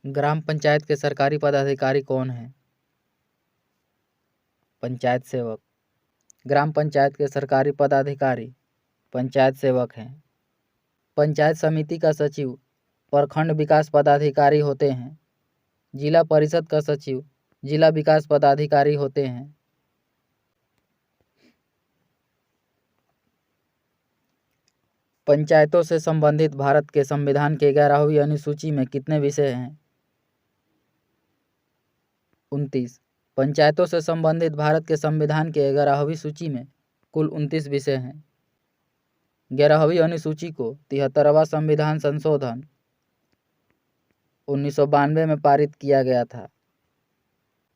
ग्राम पंचायत के सरकारी पदाधिकारी कौन हैं? पंचायत सेवक। ग्राम पंचायत के सरकारी पदाधिकारी पंचायत सेवक हैं। पंचायत समिति का सचिव प्रखंड विकास पदाधिकारी होते हैं। जिला परिषद का सचिव जिला विकास पदाधिकारी होते हैं। पंचायतों से संबंधित भारत के संविधान के 11वीं अनुसूची में कितने विषय हैं? 29। पंचायतों से संबंधित भारत के संविधान के 11वीं सूची में कुल 29 विषय हैं। 11वीं अनुसूची को 73वां संविधान संशोधन 1992 में पारित किया गया था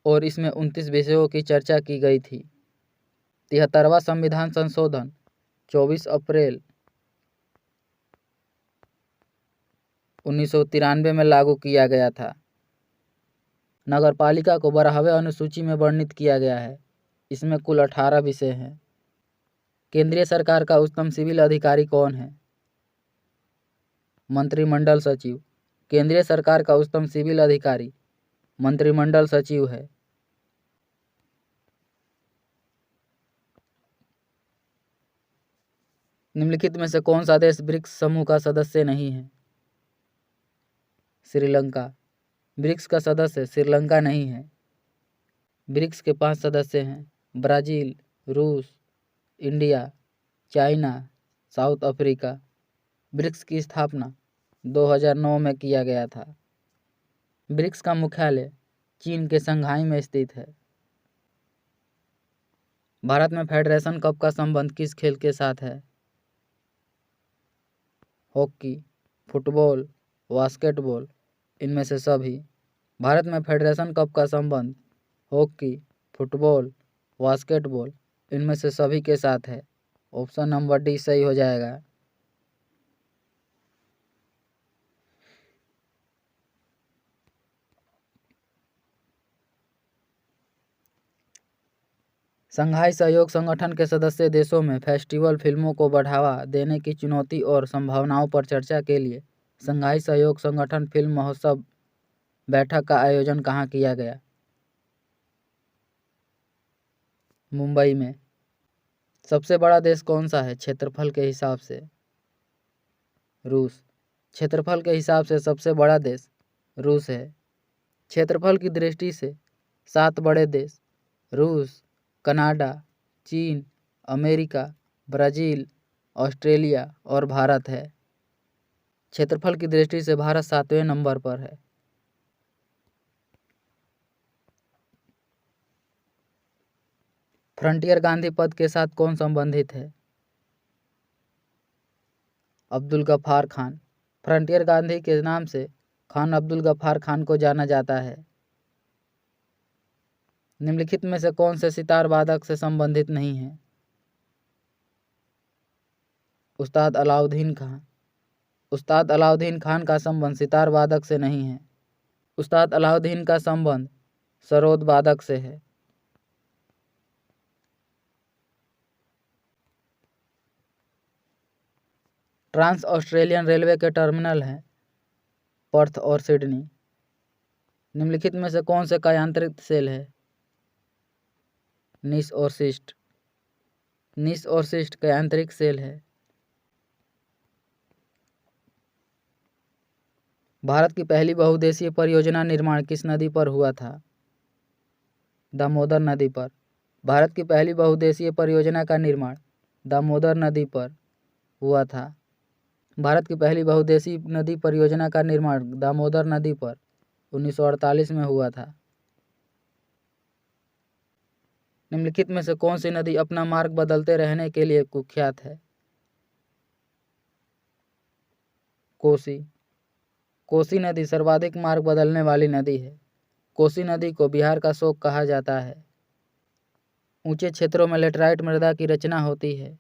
और इसमें 29 विषयों की चर्चा की गई थी। 73वां संविधान संशोधन 24 अप्रैल 1993 में लागू किया गया था। नगरपालिका को 12वें अनुसूची में वर्णित किया गया है। इसमें कुल 18 विषय हैं। केंद्रीय सरकार का उच्चतम सिविल अधिकारी कौन है? मंत्रिमंडल सचिव। केंद्रीय सरकार का उच्चतम सिविल अधिकारी मंत्रिमंडल सचिव है। निम्नलिखित में से कौन सा देश ब्रिक्स समूह का सदस्य नहीं है? श्रीलंका। ब्रिक्स का सदस्य श्रीलंका नहीं है। ब्रिक्स के 5 सदस्य हैं: ब्राज़ील, रूस, India, China, South Africa. BRICS की स्थापना 2009 में किया गया था। ब्रिक्स का मुख्यालय चीन के शंघाई में स्थित है। भारत में फेडरेशन कप का संबंध किस खेल के साथ है? हॉकी, फुटबॉल, बास्केटबॉल, इनमें से सभी। भारत में फेडरेशन कप का संबंध हॉकी, फुटबॉल, बास्केटबॉल, इनमें से सभी के साथ है। ऑप्शन नंबर डी सही हो जाएगा। शंघाई सहयोग संगठन के सदस्य देशों में फेस्टिवल फिल्मों को बढ़ावा देने की चुनौती और संभावनाओं पर चर्चा के लिए शंघाई सहयोग संगठन फिल्म महोत्सव बैठक का आयोजन कहाँ किया गया? मुंबई में। सबसे बड़ा देश कौन सा है क्षेत्रफल के हिसाब से? रूस। क्षेत्रफल के हिसाब से सबसे बड़ा देश रूस है। क्षेत्रफल की दृष्टि से 7 बड़े देश रूस, कनाडा, चीन, अमेरिका, ब्राज़ील, ऑस्ट्रेलिया और भारत है। क्षेत्रफल की दृष्टि से भारत 7वें नंबर पर है। फ्रंटियर गांधी पद के साथ कौन संबंधित है? अब्दुल गफ्फार खान। फ्रंटियर गांधी के नाम से खान अब्दुल गफ्फार खान को जाना जाता है। निम्नलिखित में से कौन से सितार वादक से संबंधित नहीं है? उस्ताद अलाउद्दीन खान। उस्ताद अलाउद्दीन खान का संबंध सितार वादक से नहीं है। उस्ताद अलाउद्दीन का संबंध सरोद वादक से है। ट्रांस ऑस्ट्रेलियन रेलवे के टर्मिनल हैं पर्थ और सिडनी। निम्नलिखित में से कौन से का यांत्रिक सेल है? निस और सिस्ट। निस और सिस्ट का यांत्रिक सेल है। भारत की पहली बहुउद्देशीय परियोजना निर्माण किस नदी पर हुआ था? दामोदर नदी पर। भारत की पहली बहुउद्देशीय परियोजना का निर्माण दामोदर नदी पर हुआ था। भारत की पहली बहुउद्देशीय नदी परियोजना का निर्माण दामोदर नदी पर 1948 में हुआ था। निम्नलिखित में से कौन सी नदी अपना मार्ग बदलते रहने के लिए कुख्यात है? कोसी। कोसी नदी सर्वाधिक मार्ग बदलने वाली नदी है। कोसी नदी को बिहार का शोक कहा जाता है। ऊंचे क्षेत्रों में लेटराइट मृदा की रचना होती है।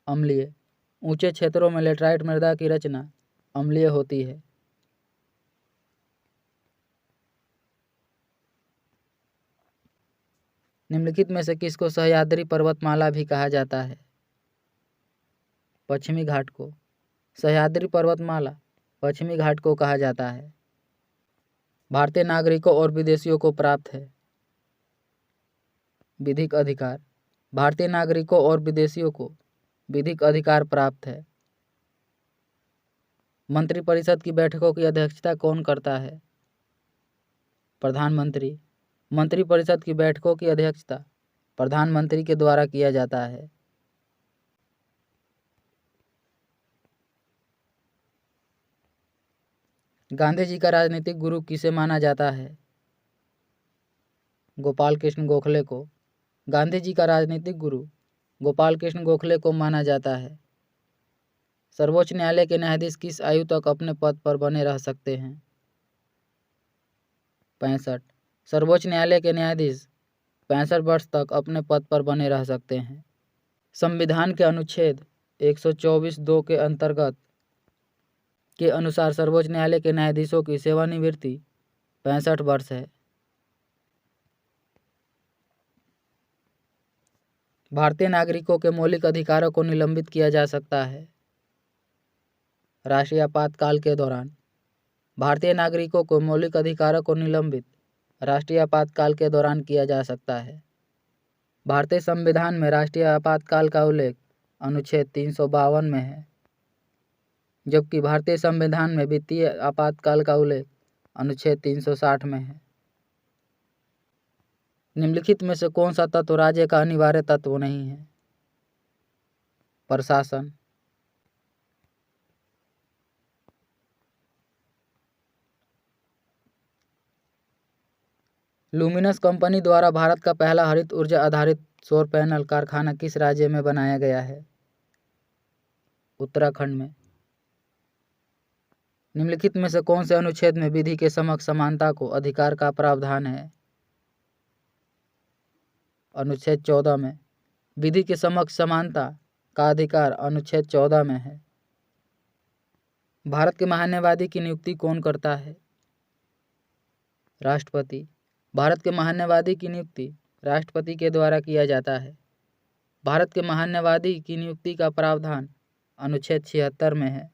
अम्लीय। ऊंचे क्षेत्रों में लेटराइट मृदा की रचना अम्लीय होती है। निम्नलिखित में से किसको सह्याद्री पर्वतमाला भी कहा जाता है? पश्चिमी घाट को। सह्याद्री पर्वतमाला पश्चिमी घाट को कहा जाता है। भारतीय नागरिकों और विदेशियों को प्राप्त है। विधिक अधिकार। भारतीय नागरिकों और विदेशियों को विधिक अधिकार प्राप्त है। मंत्रिपरिषद की बैठकों की अध्यक्षता कौन करता है? प्रधानमंत्री। मंत्रिपरिषद की बैठकों की अध्यक्षता प्रधानमंत्री के द्वारा किया जाता है। गांधी जी का राजनीतिक गुरु किसे माना जाता है? गोपाल कृष्ण गोखले को। गांधी जी का राजनीतिक गुरु गोपाल कृष्ण गोखले को माना जाता है। सर्वोच्च न्यायालय के न्यायाधीश किस आयु तक अपने पद पर बने रह सकते हैं? 65। सर्वोच्च न्यायालय के न्यायाधीश 65 वर्ष तक अपने पद पर बने रह सकते हैं। संविधान के अनुच्छेद 124(2) के अंतर्गत के अनुसार सर्वोच्च न्यायालय के न्यायाधीशों की सेवानिवृत्ति 65 वर्ष है। भारतीय नागरिकों के मौलिक अधिकारों को निलंबित किया जा सकता है। राष्ट्रीय आपातकाल के दौरान। भारतीय नागरिकों को मौलिक अधिकारों को निलंबित राष्ट्रीय आपातकाल के दौरान किया जा सकता है। भारतीय संविधान में राष्ट्रीय आपातकाल का उल्लेख अनुच्छेद 352 में है, जबकि भारतीय संविधान में वित्तीय आपातकाल का उल्लेख अनुच्छेद 360 में है। निम्नलिखित में से कौन सा तत्व राज्य का अनिवार्य तत्व नहीं है? प्रशासन। लुमिनस कंपनी द्वारा भारत का पहला हरित ऊर्जा आधारित सौर पैनल कारखाना किस राज्य में बनाया गया है? उत्तराखंड में। निम्नलिखित में से कौन से अनुच्छेद में विधि के समक्ष समानता को अधिकार का प्रावधान है? अनुच्छेद 14 में। विधि के समक्ष समानता का अधिकार अनुच्छेद 14 में है। भारत के महान्यायवादी की नियुक्ति कौन करता है? राष्ट्रपति। भारत के महान्यायवादी की नियुक्ति राष्ट्रपति के द्वारा किया जाता है। भारत के महान्यायवादी की नियुक्ति का प्रावधान अनुच्छेद 76 में है।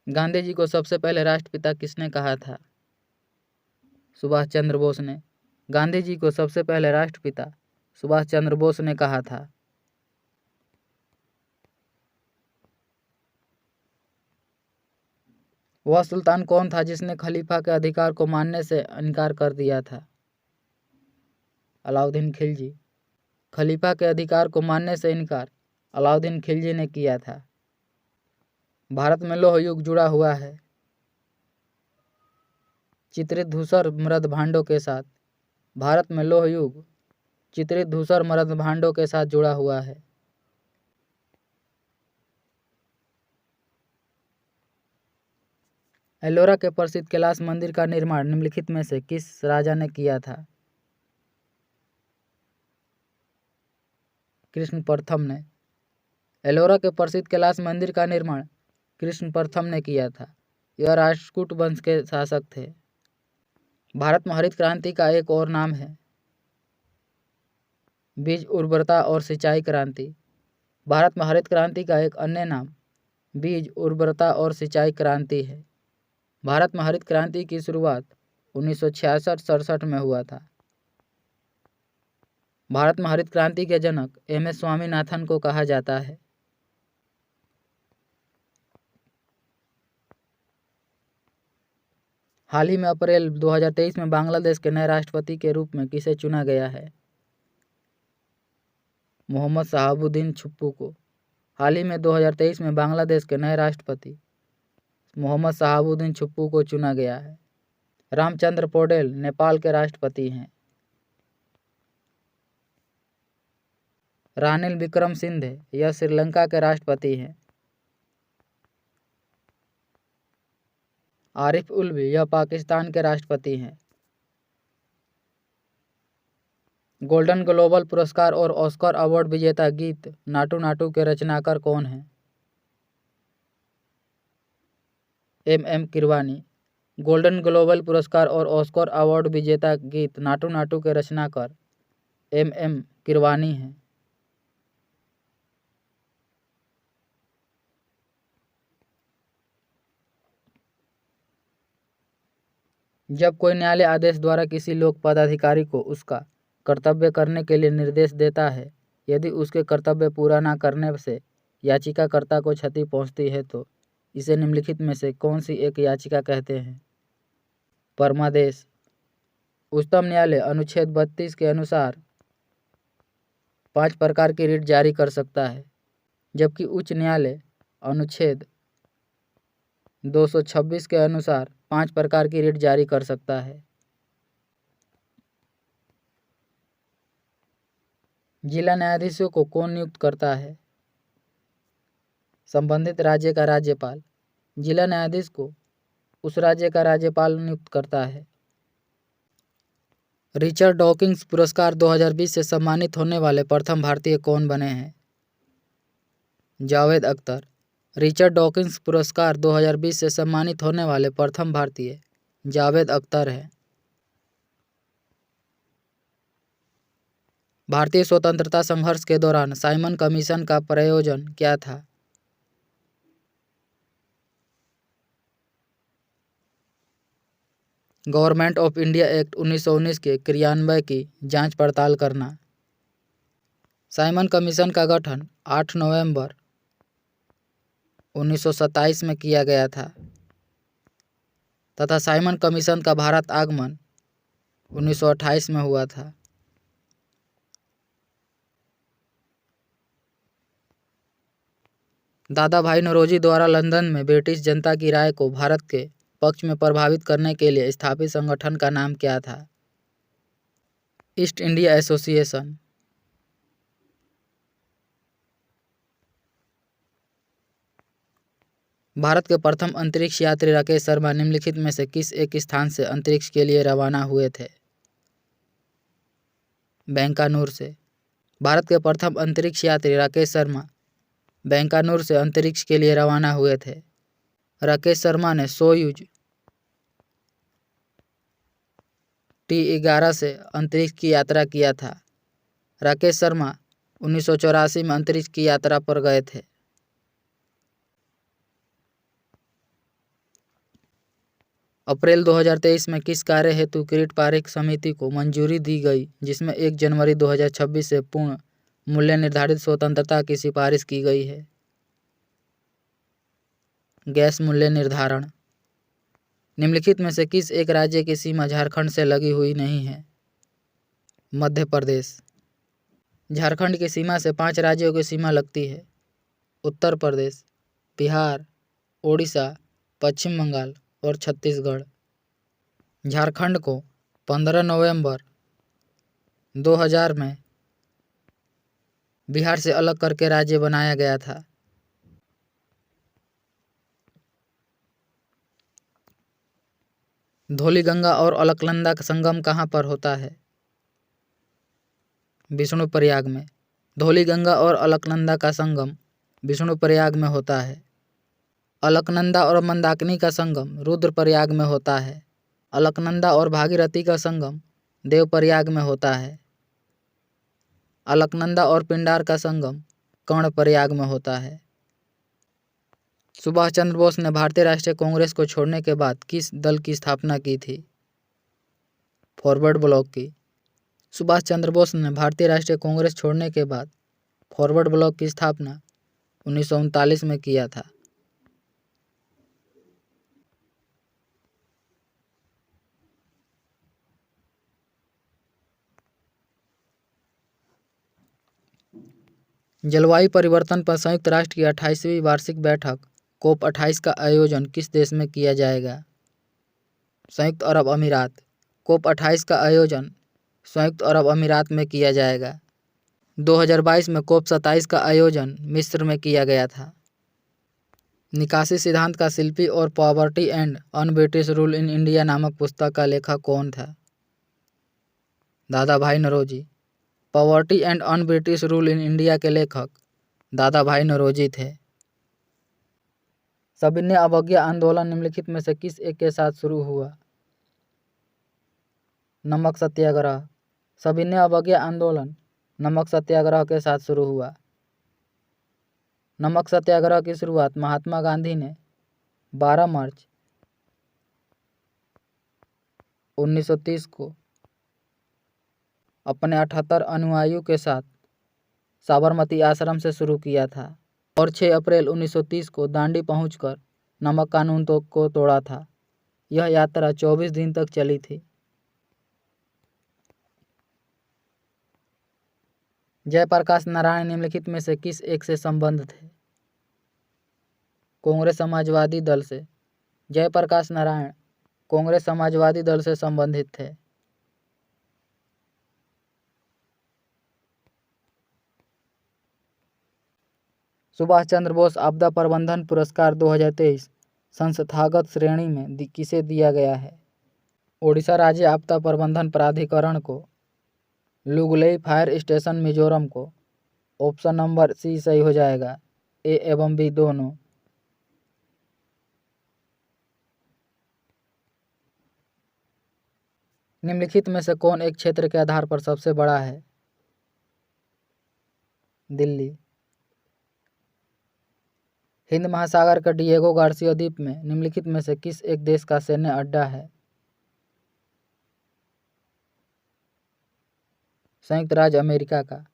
गांधी जी को सबसे पहले राष्ट्रपिता किसने कहा था? सुभाष चंद्र बोस ने। गांधी जी को सबसे पहले राष्ट्रपिता सुभाष चंद्र बोस ने कहा था। वह सुल्तान कौन था जिसने खलीफा के अधिकार को मानने से इनकार कर दिया था? अलाउद्दीन खिलजी। खलीफा के अधिकार को मानने से इनकार अलाउद्दीन खिलजी ने किया था। भारत में लौह युग जुड़ा हुआ है चित्रित धूसर मृद भांडों के साथ। भारत में लौह युग चित्रित धूसर मृद भांडों के साथ जुड़ा हुआ है। एलोरा के प्रसिद्ध कैलाश मंदिर का निर्माण निम्नलिखित में से किस राजा ने किया था? कृष्ण प्रथम ने। एलोरा के प्रसिद्ध कैलाश मंदिर का निर्माण कृष्ण प्रथम ने किया था। यह राष्ट्रकूट वंश के शासक थे। भारत में हरित क्रांति का एक और नाम है बीज उर्वरता और सिंचाई क्रांति। भारत में हरित क्रांति का एक अन्य नाम बीज उर्वरता और सिंचाई क्रांति है। भारत में हरित क्रांति की शुरुआत 1966-67 में हुआ था। भारत में हरित क्रांति के जनक एम.एस. स्वामीनाथन को कहा जाता है। हाल ही में अप्रैल 2023 में बांग्लादेश के नए राष्ट्रपति के रूप में किसे चुना गया है? मोहम्मद शहाबुद्दीन छुप्पू को। हाल ही में 2023 में बांग्लादेश के नए राष्ट्रपति मोहम्मद शहाबुद्दीन छुप्पू को चुना गया है। रामचंद्र पौडेल नेपाल के राष्ट्रपति हैं। रानिल विक्रमसिंघे यह श्रीलंका के राष्ट्रपति हैं। आरिफ उल्वी यह पाकिस्तान के राष्ट्रपति हैं। गोल्डन ग्लोबल पुरस्कार और ऑस्कर अवार्ड विजेता गीत नाटू नाटू के रचनाकार कौन हैं? एम.एम. कीरवानी। गोल्डन ग्लोबल पुरस्कार और ऑस्कर अवार्ड विजेता गीत नाटू नाटू के रचनाकार एम.एम. कीरवानी हैं। जब कोई न्यायालय आदेश द्वारा किसी लोक पदाधिकारी को उसका कर्तव्य करने के लिए निर्देश देता है, यदि उसके कर्तव्य पूरा न करने से याचिकाकर्ता को क्षति पहुंचती है तो इसे निम्नलिखित में से कौन सी एक याचिका कहते हैं? परमादेश। उच्चतम न्यायालय अनुच्छेद 32 के अनुसार 5 प्रकार की रिट जारी कर सकता है, जबकि उच्च न्यायालय अनुच्छेद 226 के अनुसार 5 प्रकार की रिट जारी कर सकता है। जिला न्यायाधीशों को कौन नियुक्त करता है? संबंधित राज्य का राज्यपाल। जिला न्यायाधीश को उस राज्य का राज्यपाल नियुक्त करता है। रिचर्ड डॉकिंस पुरस्कार 2020 से सम्मानित होने वाले प्रथम भारतीय कौन बने हैं? जावेद अख्तर। रिचर्ड डॉकिंस पुरस्कार 2020 से सम्मानित होने वाले प्रथम भारतीय जावेद अख्तर हैं। भारतीय स्वतंत्रता संघर्ष के दौरान साइमन कमीशन का प्रयोजन क्या था? गवर्नमेंट ऑफ इंडिया एक्ट 1919 के क्रियान्वयन की जांच पड़ताल करना। साइमन कमीशन का गठन 8 नवंबर 1927 में किया गया था तथा साइमन कमीशन का भारत आगमन 1928 में हुआ था। दादा भाई नौरोजी द्वारा लंदन में ब्रिटिश जनता की राय को भारत के पक्ष में प्रभावित करने के लिए स्थापित संगठन का नाम क्या था? East India association. भारत के प्रथम अंतरिक्ष यात्री राकेश शर्मा निम्नलिखित में से किस एक स्थान से अंतरिक्ष के लिए रवाना हुए थे? बैंकानूर से। भारत के प्रथम अंतरिक्ष यात्री राकेश शर्मा बैंकानूर से अंतरिक्ष के लिए रवाना हुए थे। राकेश शर्मा ने सोयूज T-11 से अंतरिक्ष की यात्रा किया था। राकेश शर्मा 1984 में अंतरिक्ष की यात्रा पर गए थे। अप्रैल 2023 में किस कार्य हेतु किरीट पारिख समिति को मंजूरी दी गई, जिसमें 1 जनवरी 2026 से पूर्ण मूल्य निर्धारित स्वतंत्रता की सिफारिश की गई है? गैस मूल्य निर्धारण। निम्नलिखित में से किस एक राज्य की सीमा झारखंड से लगी हुई नहीं है? मध्य प्रदेश। झारखंड की सीमा से 5 राज्यों की सीमा लगती है: उत्तर प्रदेश, बिहार, ओडिशा, पश्चिम बंगाल और छत्तीसगढ़। झारखंड को 15 नवंबर 2000 में बिहार से अलग करके राज्य बनाया गया था। धौलीगंगा और अलकनंदा का संगम कहाँ पर होता है? विष्णुप्रयाग में। धौलीगंगा और अलकनंदा का संगम विष्णुप्रयाग में होता है। अलकनंदा और मंदाकिनी का संगम रुद्रप्रयाग में होता है। अलकनंदा और भागीरथी का संगम देवप्रयाग में होता है। अलकनंदा और पिंडार का संगम कर्णप्रयाग में होता है। सुभाष चंद्र बोस ने भारतीय राष्ट्रीय कांग्रेस को छोड़ने के बाद किस दल की स्थापना की थी? फॉरवर्ड ब्लॉक की। सुभाष चंद्र बोस ने भारतीय राष्ट्रीय कांग्रेस छोड़ने के बाद फॉरवर्ड ब्लॉक की स्थापना 1939 में किया था। जलवायु परिवर्तन पर संयुक्त राष्ट्र की 28वीं वार्षिक बैठक COP 28 का आयोजन किस देश में किया जाएगा? संयुक्त अरब अमीरात। COP 28 का आयोजन संयुक्त अरब अमीरात में किया जाएगा। 2022 में COP 27 का आयोजन मिस्र में किया गया था। निकासी सिद्धांत का शिल्पी और poverty and un British rule in India नामक पुस्तक का लेखक कौन था? Dadabhai Naoroji. Poverty and un British rule in India के लेखक दादा भाई नौरोजी थे। सविनय अवज्ञा आंदोलन निम्नलिखित में से किस एक के साथ शुरू हुआ? नमक सत्याग्रह। सविनय अवज्ञा आंदोलन नमक सत्याग्रह के साथ शुरू हुआ। नमक सत्याग्रह की शुरुआत महात्मा गांधी ने 12 मार्च 1930 को अपने 78 अनुयायियों के साथ साबरमती आश्रम से शुरू किया था और 6 अप्रैल 1930 को दांडी पहुंचकर नमक कानून को तोड़ा था। यह यात्रा 24 दिन तक चली थी। जयप्रकाश नारायण निम्नलिखित में से किस एक से संबंध थे? कांग्रेस समाजवादी दल से। जयप्रकाश नारायण कांग्रेस समाजवादी दल से संबंधित थे। सुभाष चंद्र बोस आपदा प्रबंधन पुरस्कार 2023 संस्थागत श्रेणी में किसे दिया गया है? ओडिशा राज्य आपदा प्रबंधन प्राधिकरण को, लुगलई फायर स्टेशन मिजोरम को। ऑप्शन नंबर सी सही हो जाएगा, ए एवं बी दोनों। निम्नलिखित में से कौन एक क्षेत्र के आधार पर सबसे बड़ा है? दिल्ली। हिंद महासागर के डिएगो गार्सिया द्वीप में निम्नलिखित में से किस एक देश का सैन्य अड्डा है? संयुक्त राज्य अमेरिका का।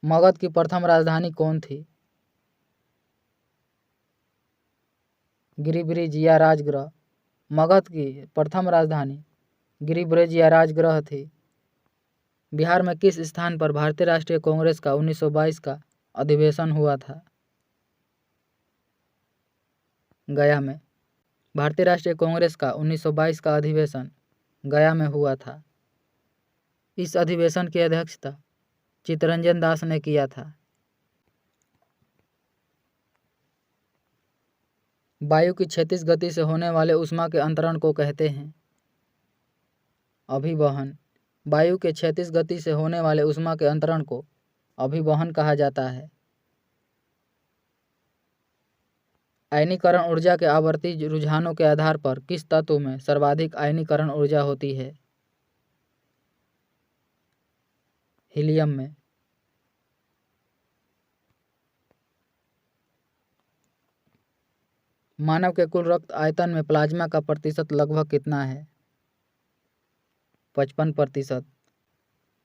मगध की प्रथम राजधानी कौन थी? गिरिब्रिज या राजगृह। मगध की प्रथम राजधानी गिरिब्रिज या राजगृह थी। बिहार में किस स्थान पर भारतीय राष्ट्रीय कांग्रेस का 1922 का अधिवेशन हुआ था? गया में। भारतीय राष्ट्रीय कांग्रेस का 1922 का अधिवेशन गया में हुआ था। इस अधिवेशन की अध्यक्षता चित्तरंजन दास ने किया था। वायु की क्षैतिज गति से होने वाले ऊष्मा के अंतरण को कहते हैं? अभिवहन। वायु के क्षैतिज गति से होने वाले ऊष्मा के अंतरण को अभिवहन कहा जाता है। आयनीकरण ऊर्जा के आवर्ती रुझानों के आधार पर किस तत्व में सर्वाधिक आयनीकरण ऊर्जा होती है? हीलियम में। मानव के कुल रक्त आयतन में प्लाज्मा का प्रतिशत लगभग कितना है? 55%।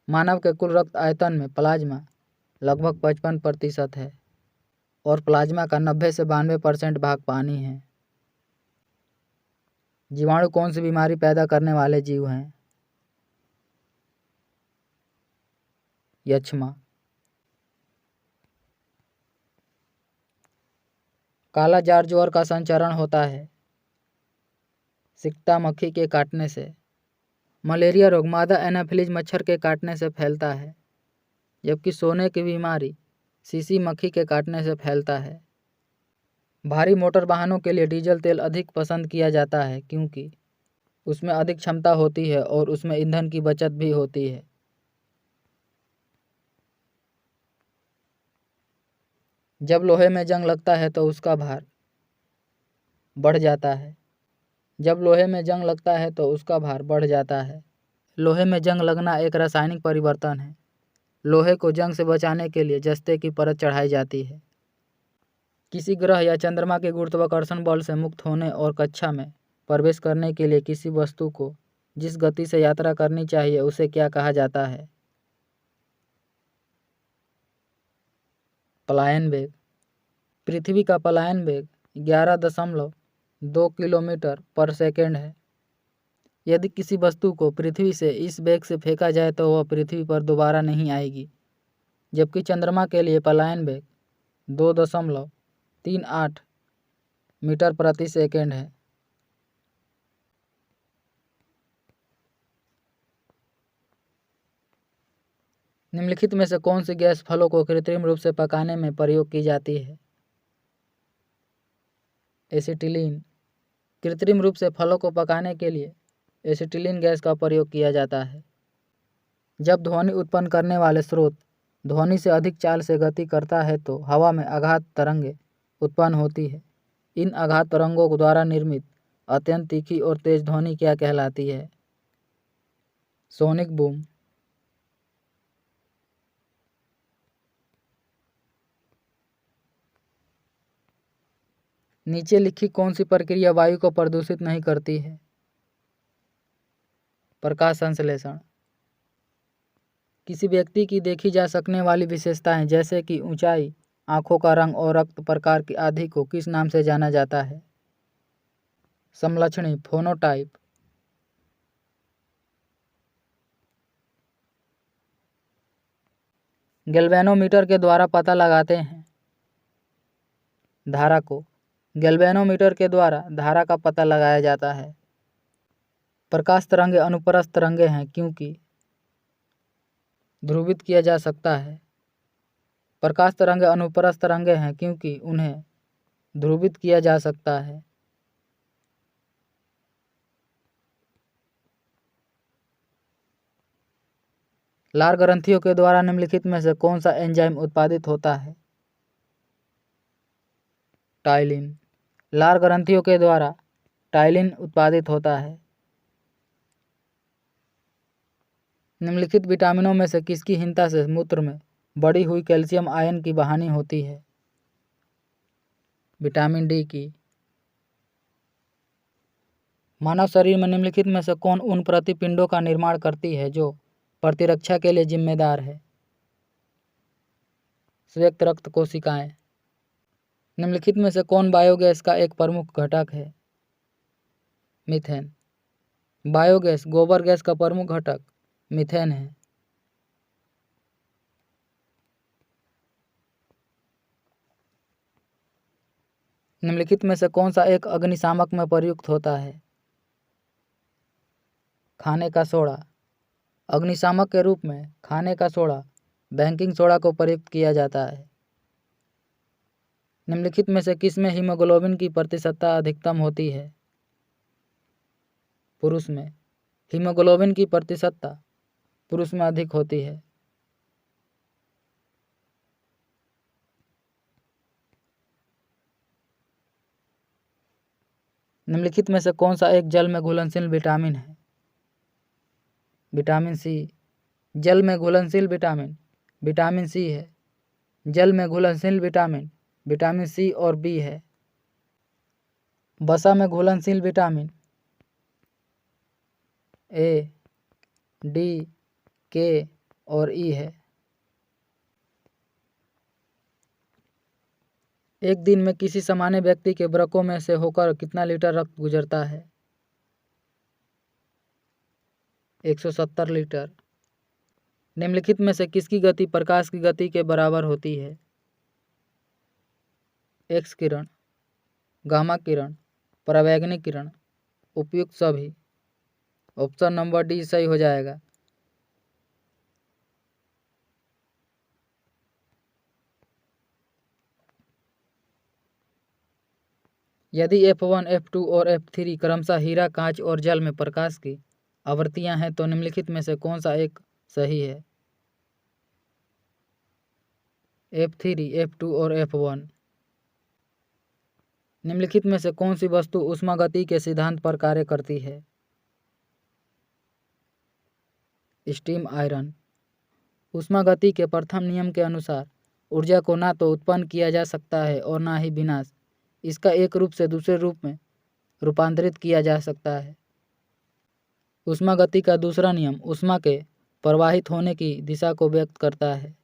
मानव के कुल रक्त आयतन में प्लाज्मा लगभग 55% है और प्लाज्मा का 90 से 92% भाग पानी है। जीवाणु कौन सी बीमारी पैदा करने वाले जीव हैं? यक्ष्मा। काला जार ज्वर का संचरण होता है? सिकटा मक्खी के काटने से। मलेरिया रोग मादा एनाफिलीज मच्छर के काटने से फैलता है, जबकि सोने की बीमारी सीसी मक्खी के काटने से फैलता है। भारी मोटर वाहनों के लिए डीजल तेल अधिक पसंद किया जाता है क्योंकि उसमें अधिक क्षमता होती है और उसमें ईंधन की बचत भी होती है। जब लोहे में जंग लगता है तो उसका भार बढ़ जाता है। जब लोहे में जंग लगता है तो उसका भार बढ़ जाता है। लोहे में जंग लगना एक रासायनिक परिवर्तन है। लोहे को जंग से बचाने के लिए जस्ते की परत चढ़ाई जाती है। किसी ग्रह या चंद्रमा के गुरुत्वाकर्षण बल से मुक्त होने और कक्षा में प्रवेश करने के लिए किसी वस्तु को जिस गति से यात्रा करनी चाहिए उसे क्या कहा जाता है? पलायन वेग। पृथ्वी का पलायन वेग 11.2 किलोमीटर पर सेकेंड है। यदि किसी वस्तु को पृथ्वी से इस वेग से फेंका जाए तो वह पृथ्वी पर दोबारा नहीं आएगी, जबकि चंद्रमा के लिए पलायन वेग 2.38 मीटर प्रति सेकेंड है। निम्नलिखित में से कौन सी गैस फलों को कृत्रिम रूप से पकाने में प्रयोग की जाती है? एसिटिलीन। कृत्रिम रूप से फलों को पकाने के लिए एसिटिलीन गैस का प्रयोग किया जाता है। जब ध्वनि उत्पन्न करने वाले स्रोत ध्वनि से अधिक चाल से गति करता है तो हवा में आघात तरंगें उत्पन्न होती है। इन आघात तरंगों द्वारा निर्मित अत्यंत तीखी और तेज ध्वनि क्या कहलाती है? Sonic boom. नीचे लिखी कौन सी प्रक्रिया वायु को प्रदूषित नहीं करती है? प्रकाश संश्लेषण। किसी व्यक्ति की देखी जा सकने वाली विशेषताएं जैसे कि ऊंचाई, आंखों का रंग और रक्त प्रकार की आदि को किस नाम से जाना जाता है? समलक्षणी, फोनोटाइप। गैल्वेनोमीटर के द्वारा पता लगाते हैं धारा को। गैल्वेनोमीटर के द्वारा धारा का पता लगाया जाता है। प्रकाश तरंगे अनुप्रस्थ तरंगे हैं क्योंकि ध्रुवित किया जा सकता है। प्रकाश तरंगे अनुप्रस्थ तरंगे हैं क्योंकि उन्हें ध्रुवित किया जा सकता है। लार ग्रंथियों के द्वारा निम्नलिखित में से कौन सा एंजाइम उत्पादित होता है? टाइलिन। लार ग्रंथियों के द्वारा टाइलिन उत्पादित होता है। निम्नलिखित विटामिनों में से किसकी हीनता से मूत्र में बढ़ी हुई कैल्शियम आयन की हानि होती है? विटामिन डी की। मानव शरीर में निम्नलिखित में से कौन उन प्रतिपिंडों का निर्माण करती है जो प्रतिरक्षा के लिए जिम्मेदार है? श्वेत रक्त कोशिकाएं। निम्नलिखित में से कौन बायोगैस का एक प्रमुख घटक है? मीथेन। बायोगैस गोबर गैस का प्रमुख घटक मीथेन है। निम्नलिखित में से कौन सा एक अग्निशामक में प्रयुक्त होता है? खाने का सोडा। अग्निशामक के रूप में खाने का सोडा, बेकिंग सोडा को प्रयुक्त किया जाता है। निम्नलिखित में से किसमें हीमोग्लोबिन की प्रतिशतता अधिकतम होती है? पुरुष में। हीमोग्लोबिन की प्रतिशतता पुरुष में अधिक होती है। निम्नलिखित में से कौन सा एक जल में घुलनशील विटामिन है? Vitamin C. जल में घुलनशील विटामिन विटामिन सी है। जल में घुलनशील विटामिन विटामिन सी और बी है। वसा में घुलनशील विटामिन ए, डी, के और ई है। एक दिन में किसी सामान्य व्यक्ति के वृक्कों में से होकर कितना लीटर रक्त गुजरता है? 170 लीटर। निम्नलिखित में से किसकी गति प्रकाश की गति के बराबर होती है? एक्स किरण, गामा किरण, परावैंगनिक किरण, उपयुक्त सभी। ऑप्शन नंबर डी सही हो जाएगा। यदि F1, F2 और F3 क्रमशः हीरा, कांच और जल में प्रकाश की आवृत्तियां हैं तो निम्नलिखित में से कौन सा एक सही है? F3, F2 और F1। निम्नलिखित में से कौन सी वस्तु ऊष्मागति के सिद्धांत पर कार्य करती है? Steam iron. ऊष्मागति के प्रथम नियम के अनुसार ऊर्जा को ना तो उत्पन्न किया जा सकता है और ना ही विनाश, इसका एक रूप से दूसरे रूप में रूपांतरित किया जा सकता है। ऊष्मागति का दूसरा नियम ऊष्मा के प्रवाहित होने की दिशा को व्यक्त करता है।